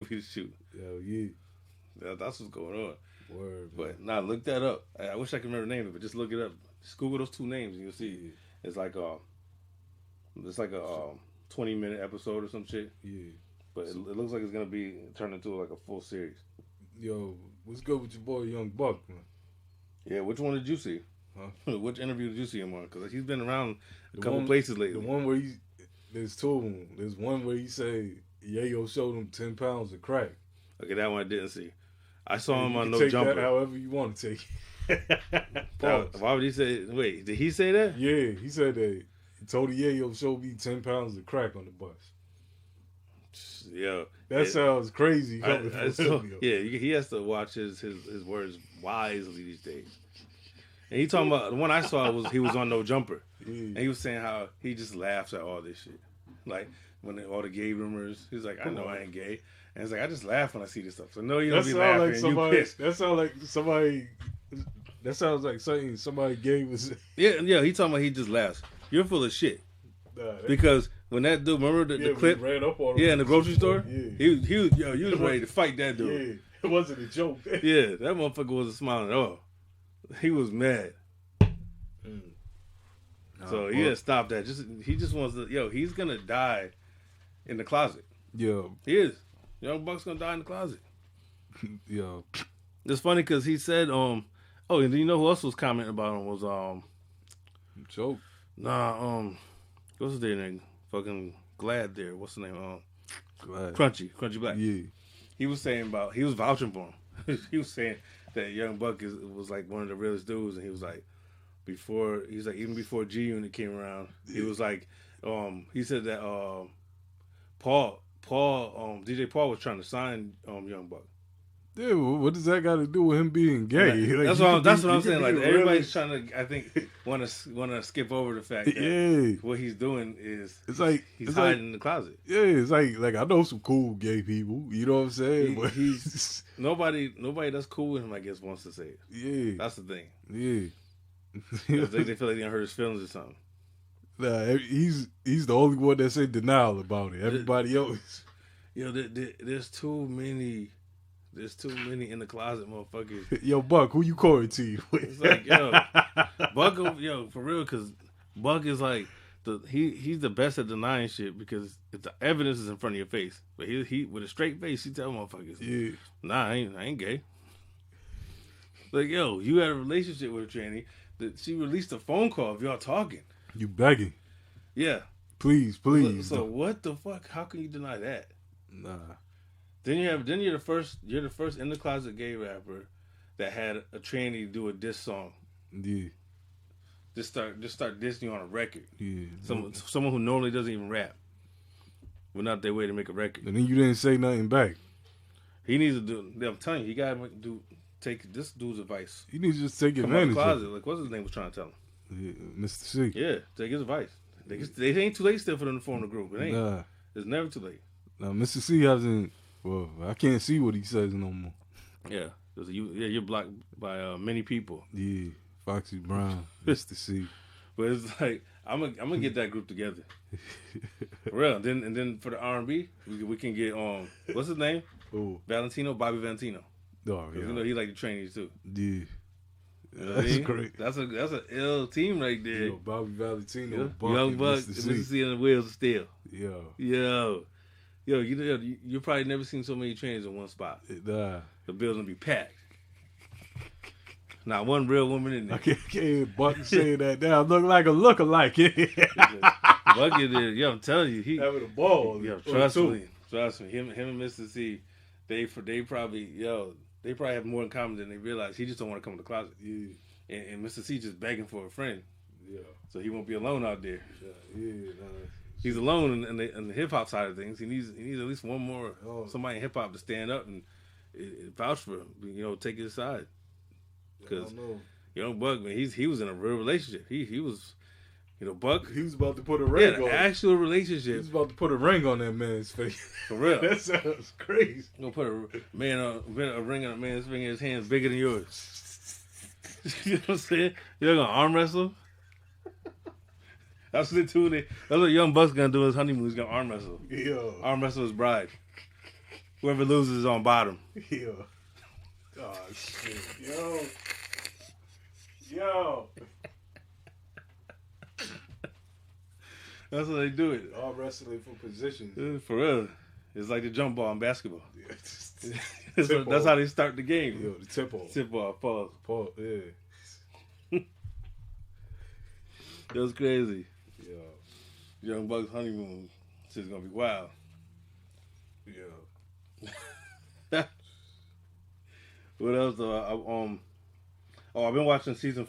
be the shoot. Hell yeah. That's what's going on. Word, but nah, look that up. I wish I could remember the name of it. Just look it up. Just Google those two names and you'll see. Yeah. It's like a 20-minute episode or some shit. Yeah. But it looks like it's gonna be turned into like a full series. Yo, what's good with your boy Young Buck, man? Yeah, which one did you see? Huh? Which interview did you see him on? Because he's been around a couple places lately. The one where there's two of them. There's one where he say Yayo showed him 10 pounds of crack. Okay, that one I didn't see. I saw him on No take Jumper. That however you want to take it. Why would he say? Wait, did he say that? Yeah, he said that. He told the Yayo showed me 10 pounds of crack on the bus. Yeah, that sounds crazy. He has to watch his words wisely these days. And he talking about the one I saw was he was on No Jumper, and he was saying how he just laughs at all this shit, like when all the gay rumors. He's like, I know I ain't gay, and it's like I just laugh when I see this stuff. So no, you don't be laughing. Like you pissed. That sounds like somebody. That sounds like somebody gave us. Yeah. He talking about he just laughs. You're full of shit. Because when that dude, remember the clip? Ran up on him in the grocery store? Yeah. He was ready to fight that dude. Yeah, it wasn't a joke. Yeah, that motherfucker wasn't smiling at all. He was mad. So he had to stop that. He just wants to, he's going to die in the closet. Yeah. He is. Young Buck's going to die in the closet. Yeah. It's funny because he said, and you know who else was commenting about him was, Joke. Nah, what's his name? Fucking Glad there. What's the name? Glad. Crunchy Black. Yeah. He was saying he was vouching for him. He was saying that Young Buck was like one of the realest dudes, and he was like, even before G Unit came around, he was like, he said that DJ Paul was trying to sign Young Buck. Yeah, what does that got to do with him being gay? Like, that's what I'm saying. Like everybody's trying to, I think, want to skip over the fact that what he's doing is he's hiding in the closet. Yeah, it's like I know some cool gay people. You know what I'm saying? He's nobody that's cool with him, I guess, wants to say it. Yeah, that's the thing. Yeah, they feel like they hurt his feelings or something. Nah, he's the only one that's in denial about it. Everybody else, there's too many. There's too many in the closet, motherfuckers. Yo, Buck, who you quarantine with? It's like, Buck, for real, because Buck is like, he's the best at denying shit because if the evidence is in front of your face. But he with a straight face, he tell motherfuckers, nah, I ain't gay. Like, you had a relationship with a tranny that she released a phone call of y'all talking. You begging. Yeah. Please. So what the fuck? How can you deny that? Nah. Then you're the first in the closet gay rapper that had a tranny do a diss song. Yeah. Just start dissing you on a record. Yeah. Someone who normally doesn't even rap went out their way to make a record. And then you didn't say nothing back. He needs to do. I'm telling you, he gotta take this dude's advice. He needs to just take advantage. Come out the closet, like what's his name was trying to tell him. Yeah, Mr. C. Yeah, take his advice. They ain't too late still for them to form the group. It ain't. Nah. It's never too late. Now Mr. C hasn't. Well, I can't see what he says no more. Yeah, you're blocked by many people. Yeah, Foxy Brown, Mr. C. But it's like I'm gonna get that group together, for real. And then for the R&B, we can get what's his name? Oh, Bobby Valentino. Oh yeah, you know he like the trainees too. Yeah, that's great. That's an ill team right there. Yo, Bobby Valentino, Young Buck, Mr. C, and the Wheels of Steel. Yo, you probably never seen so many trains in one spot. Nah. The building be packed. Not one real woman in there. I can't hear Buck saying that now. Look like a lookalike. Bucket is, I'm telling you, he having a ball. Trust me. Him and Mr. C, they probably have more in common than they realize. He just don't want to come to the closet. Yeah. And Mr. C just begging for a friend. Yeah. So he won't be alone out there. Yeah. He's alone in the hip hop side of things. He needs at least one more somebody in hip hop to stand up and vouch for him. Take his side. Because Buck, man, he was in a real relationship. He was, Buck. He was about to put a ring on. An actual relationship. He was about to put a ring on that man's face. For real. That sounds crazy. Gonna put a ring on a man's finger. His hand's bigger than yours. You know what I'm saying? You're gonna arm wrestle. That's what they do. That's what Young Buck's gonna do his honeymoon. He's gonna arm wrestle. Yeah. Arm wrestle his bride. Whoever loses is on bottom. Yeah. Oh shit. Yo. That's how they do it. All wrestling for positions. For real. It's like the jump ball in basketball. Yeah, That's how they start the game. Yo, the tip off. Tip off, pause. Pause. Yeah. That was crazy. Yeah. Young Buck's honeymoon. Shit's gonna be wild. Yeah. What else though? I've been watching season